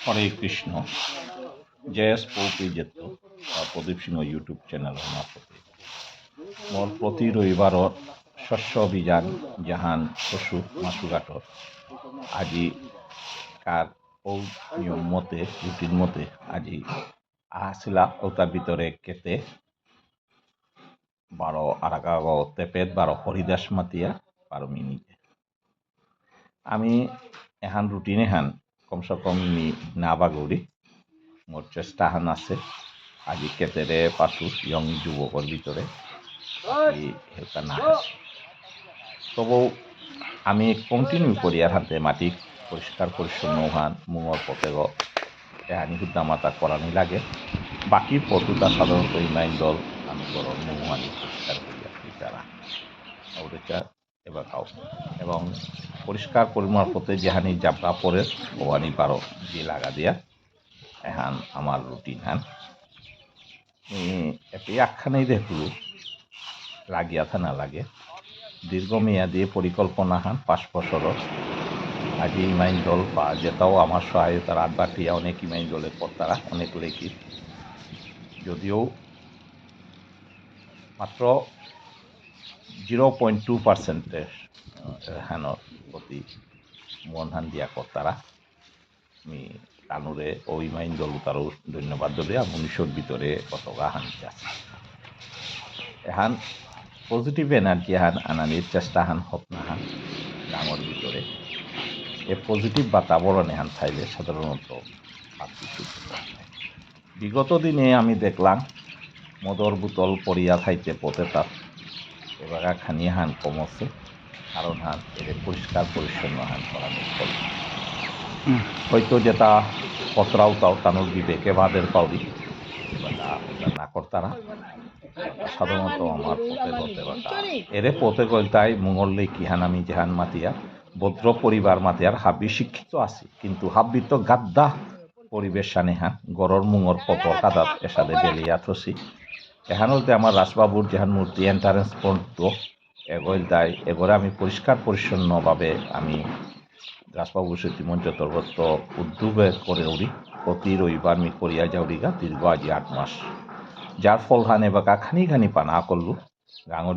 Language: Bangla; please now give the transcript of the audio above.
হরে কৃষ্ণ জেএছ পৌপিজেত প্ৰদীপ সিংহ ইউটিউব চেনেলৰ মাৰফতে মোৰ প্ৰতি ৰবিবাৰৰ শস্য অভিযান জাহান পশু মাছুঘাটত আজি কার নিয়ম মতে রুটিন মতে আজি আহাছিলা ওটার ভিতরে কেতে 12 আরাকাগ তেপেত 12 হরিদাস মাতিয়া 12 মিনিটে আমি এহান রুটিন এহান কমসে কম না বাগৌরি মোর চেষ্টা হান আছে আজি কেতেরে পাশু ইয়ং যুবকর ভিতরে হেলকা না তবু আমি কন্টিনিউ করি আর হাতে মাটি পরিষ্কার পরিচ্ছন্ন হান মুঙর পতেগ এহানি হুদ্দা মাতা করানি লাগে বাকি পতুটা সাধারণত ইমাইন দল আমি গরম মুহানি পরিষ্কার করি তারা ওটা এবার খাও এবং পরিষ্কার পরিমাণ পথে যেহানি জাপড়া পরে ওহানি 12 যে লাগা দিয়া এহান আমার রুটিন হান এটি একখানেই দেখল লাগিয়া থানা লাগে দীর্ঘমেয়াদী পরিকল্পনা হান 5 বছরের আজি ইমাইন দল বা যেটাও আমার সহায়তার আড্ডাটিয়া অনেক ইমাইন দলের কর্তারা অনেক লেখি যদিও মাত্র 0.2% হানোর প্রতি মনহান দিয়া কর্তারা আমি কানুরে ওই মাইন দল তারও ধন্যবাদ দিলে মনুষ্যর ভিতরে কতগা হানতে আছে এহান পজিটিভ এনার্জি হান আনানির চেষ্টা হান হপনা হান ডাঙর ভিতরে এই পজিটিভ বাতাবরণ এহান থাইলে সাধারণত বিগত দিনে আমি দেখলাম মদর বোতল পরিয়া থাইতে পথে তার এবার খানি হান কমছে কারণ হান এর পরিষ্কার পরিচ্ছন্ন হান করানো ফল হয়তো যেটা কতরাও তাও তানুর বিবেকে বাদের পাউরি না কর্তারা সাধারণত আমার পথে হতে এরে পথে গলতাই মুঙল্লে কিহান আমি যেহান মাতিয়া ভদ্র পরিবার মাতিয়ার হাবি শিক্ষিত আছে কিন্তু হাবি তো গাদ্দা পরিবেশ সানেহান গড়র মুঙর পতর কাদাত এসাদে বেলিয়া থসি এখান বলতে আমার রাসবাবুর যেহান মূর্তি এন্টারেন্স পর্যন্ত এগোল তাই এগোরে আমি পরিষ্কার পরিচ্ছন্নভাবে আমি রাসবাবুর স্মৃতি মঞ্চ তর্গত উদ্যোগে করে উড়ি প্রতি রবিবার আমি করিয়া যাওরিগা দীর্ঘ আজি 8 মাস যার ফল হানে বা খানি খানি পানা করলু গাঙর